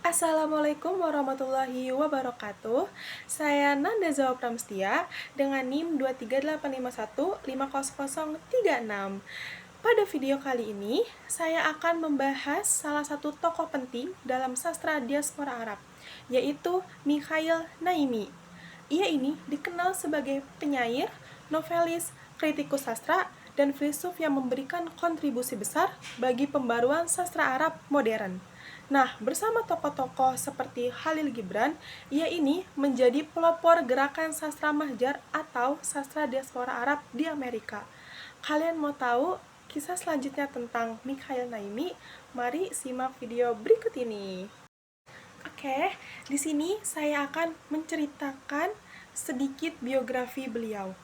Assalamualaikum warahmatullahi wabarakatuh. Saya Nanda Zawa Pramestia dengan NIM 23851500036. Pada video kali ini, saya akan membahas salah satu tokoh penting dalam sastra diaspora Arab, yaitu Mikhail Naimi. Ia ini dikenal sebagai penyair, novelis, kritikus sastra, dan filsuf yang memberikan kontribusi besar bagi pembaruan sastra Arab modern. Nah, bersama tokoh-tokoh seperti Khalil Gibran, ia ini menjadi pelopor gerakan sastra mahjar atau sastra diaspora Arab di Amerika. Kalian mau tahu kisah selanjutnya tentang Mikhail Naimi? Mari simak video berikut ini. Oke, di sini saya akan menceritakan sedikit biografi beliau.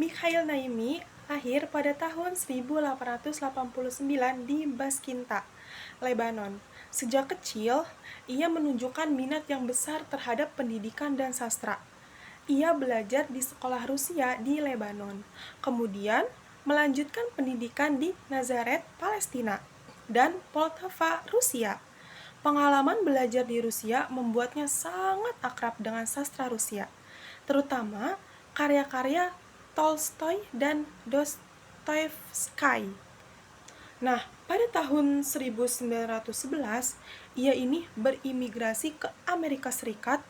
Mikhail Naimi lahir pada tahun 1889 di Baskinta, Lebanon. Sejak kecil, ia menunjukkan minat yang besar terhadap pendidikan dan sastra. Ia belajar di sekolah Rusia di Lebanon, kemudian melanjutkan pendidikan di Nazaret, Palestina, dan Poltava, Rusia. Pengalaman belajar di Rusia membuatnya sangat akrab dengan sastra Rusia, terutama karya-karya Tolstoy dan Dostoyevsky. Nah, pada tahun 1911, ia ini berimigrasi ke Amerika Serikat.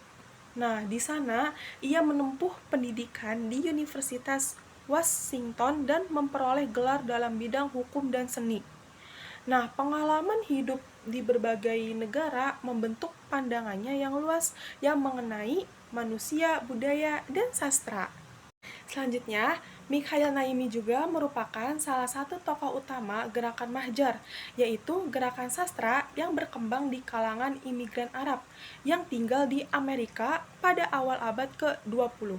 Nah, di sana ia menempuh pendidikan di Universitas Washington dan memperoleh gelar dalam bidang hukum dan seni. Nah, pengalaman hidup di berbagai negara membentuk pandangannya yang luas yang mengenai manusia, budaya, dan sastra. Selanjutnya, Mikhail Naimi juga merupakan salah satu tokoh utama gerakan Mahjar, yaitu gerakan sastra yang berkembang di kalangan imigran Arab yang tinggal di Amerika pada awal abad ke-20.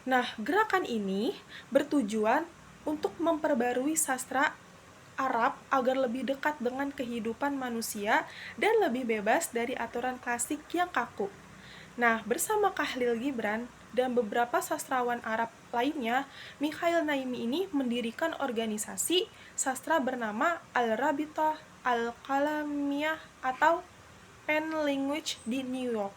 Nah, gerakan ini bertujuan untuk memperbarui sastra Arab agar lebih dekat dengan kehidupan manusia dan lebih bebas dari aturan klasik yang kaku. Nah, bersama Khalil Gibran dan beberapa sastrawan Arab lainnya, Mikhail Naimi ini mendirikan organisasi sastra bernama Al-Rabitah Al-Qalamiyah atau Pen Language di New York.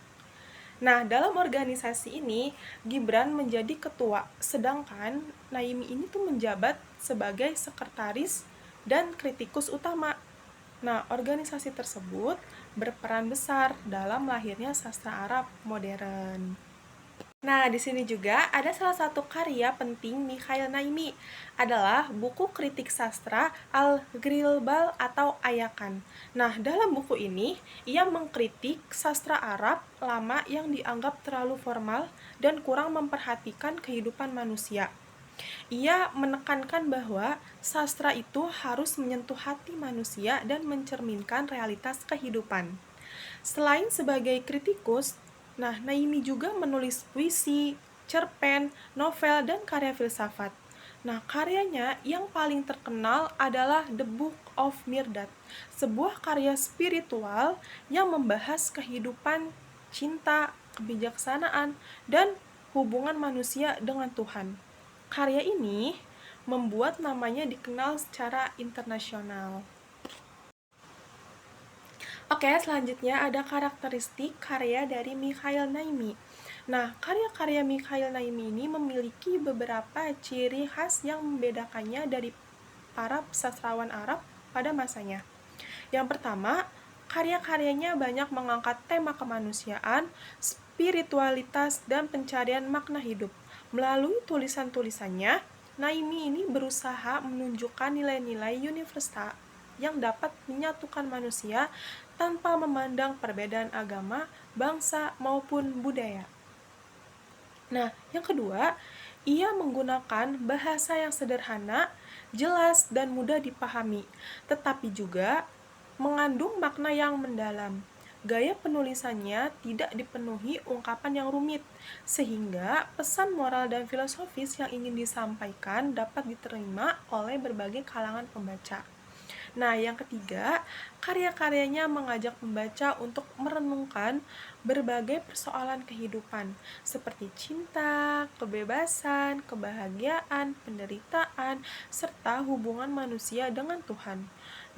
Nah, dalam organisasi ini, Gibran menjadi ketua, sedangkan Naimi ini tuh menjabat sebagai sekretaris dan kritikus utama. Nah, organisasi tersebut berperan besar dalam lahirnya sastra Arab modern. Nah, di sini juga ada salah satu karya penting Mikhail Naimi, adalah buku kritik sastra Al-Grilbal atau Ayakan. Nah, dalam buku ini, ia mengkritik sastra Arab lama yang dianggap terlalu formal dan kurang memperhatikan kehidupan manusia. Ia menekankan bahwa sastra itu harus menyentuh hati manusia dan mencerminkan realitas kehidupan. Selain sebagai kritikus, Naimi juga menulis puisi, cerpen, novel, dan karya filsafat. Nah, karyanya yang paling terkenal adalah The Book of Mirdad, sebuah karya spiritual yang membahas kehidupan, cinta, kebijaksanaan, dan hubungan manusia dengan Tuhan. Karya ini membuat namanya dikenal secara internasional. Oke, selanjutnya ada karakteristik karya dari Mikhail Naimi. Nah, karya-karya Mikhail Naimi ini memiliki beberapa ciri khas yang membedakannya dari para sastrawan Arab pada masanya. Yang pertama, karya-karyanya banyak mengangkat tema kemanusiaan, spiritualitas, dan pencarian makna hidup. Melalui tulisan-tulisannya, Naimi ini berusaha menunjukkan nilai-nilai universal yang dapat menyatukan manusia tanpa memandang perbedaan agama, bangsa, maupun budaya. Nah, yang kedua, ia menggunakan bahasa yang sederhana, jelas, dan mudah dipahami, tetapi juga mengandung makna yang mendalam. Gaya penulisannya tidak dipenuhi ungkapan yang rumit, sehingga pesan moral dan filosofis yang ingin disampaikan dapat diterima oleh berbagai kalangan pembaca. Nah, yang ketiga, karya-karyanya mengajak pembaca untuk merenungkan berbagai persoalan kehidupan, seperti cinta, kebebasan, kebahagiaan, penderitaan, serta hubungan manusia dengan Tuhan.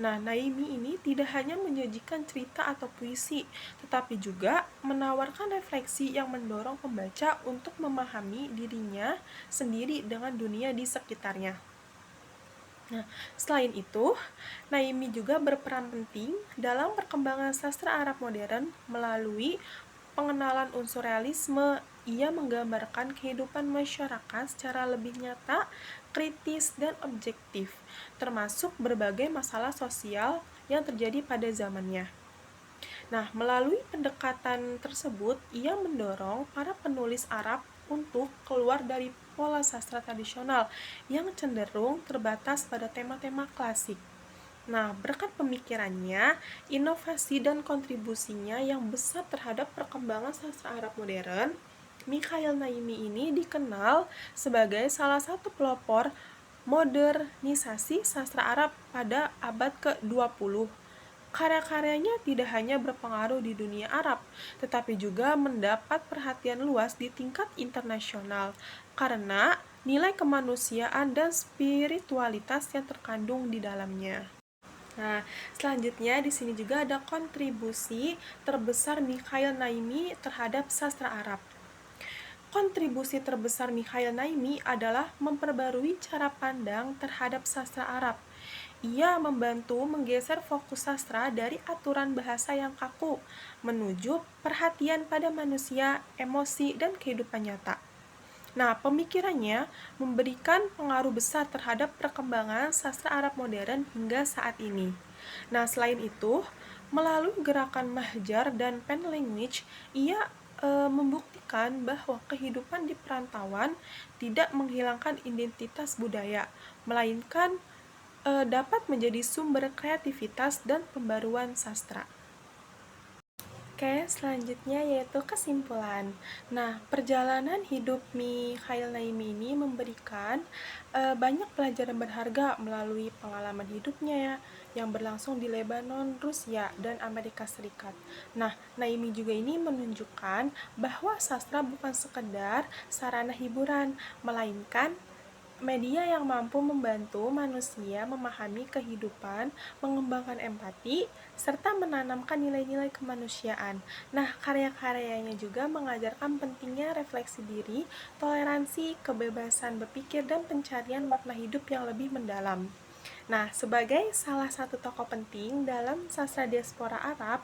Nah, Naimi ini tidak hanya menyajikan cerita atau puisi, tetapi juga menawarkan refleksi yang mendorong pembaca untuk memahami dirinya sendiri dengan dunia di sekitarnya. Nah, selain itu, Naimi juga berperan penting dalam perkembangan sastra Arab modern melalui pengenalan unsur realisme. Ia menggambarkan kehidupan masyarakat secara lebih nyata, kritis, dan objektif, termasuk berbagai masalah sosial yang terjadi pada zamannya. Nah, melalui pendekatan tersebut, ia mendorong para penulis Arab untuk keluar dari pola sastra tradisional yang cenderung terbatas pada tema-tema klasik. Nah, berkat pemikirannya, inovasi dan kontribusinya yang besar terhadap perkembangan sastra Arab modern, Mikhail Naimi ini dikenal sebagai salah satu pelopor modernisasi sastra Arab pada abad ke-20. Karya-karyanya tidak hanya berpengaruh di dunia Arab, tetapi juga mendapat perhatian luas di tingkat internasional karena nilai kemanusiaan dan spiritualitas yang terkandung di dalamnya. Nah, selanjutnya di sini juga ada kontribusi terbesar Mikhail Naimi terhadap sastra Arab. Kontribusi terbesar Mikhail Naimi adalah memperbarui cara pandang terhadap sastra Arab. Ia membantu menggeser fokus sastra dari aturan bahasa yang kaku menuju perhatian pada manusia, emosi, dan kehidupan nyata. Nah, pemikirannya memberikan pengaruh besar terhadap perkembangan sastra Arab modern hingga saat ini. Nah, selain itu, melalui gerakan Mahjar dan Pen Language, ia membuktikan bahwa kehidupan di perantauan tidak menghilangkan identitas budaya, melainkan dapat menjadi sumber kreativitas dan pembaruan sastra. Oke, selanjutnya yaitu kesimpulan. Nah, perjalanan hidup Mikhail Naimi ini memberikan banyak pelajaran berharga melalui pengalaman hidupnya ya, yang berlangsung di Lebanon, Rusia, dan Amerika Serikat. Nah, Naimi juga ini menunjukkan bahwa sastra bukan sekedar sarana hiburan, melainkan media yang mampu membantu manusia memahami kehidupan, mengembangkan empati, serta menanamkan nilai-nilai kemanusiaan. Nah, karya-karyanya juga mengajarkan pentingnya refleksi diri, toleransi, kebebasan berpikir, dan pencarian makna hidup yang lebih mendalam. Nah, sebagai salah satu tokoh penting dalam sastra diaspora Arab,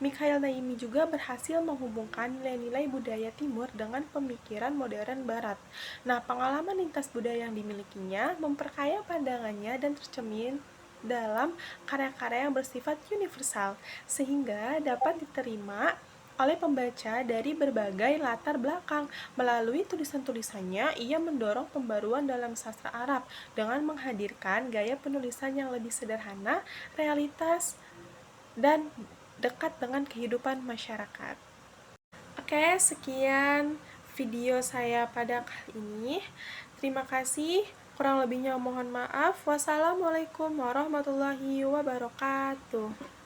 Mikhail Naimi juga berhasil menghubungkan nilai-nilai budaya Timur dengan pemikiran modern Barat. Nah, pengalaman lintas budaya yang dimilikinya memperkaya pandangannya dan tercermin dalam karya-karya yang bersifat universal, sehingga dapat diterima oleh pembaca dari berbagai latar belakang. Melalui tulisan-tulisannya, ia mendorong pembaruan dalam sastra Arab dengan menghadirkan gaya penulisan yang lebih sederhana, realitas, dan dekat dengan kehidupan masyarakat. Oke, sekian video saya pada kali ini. Terima kasih. Kurang lebihnya mohon maaf. Wassalamualaikum warahmatullahi wabarakatuh.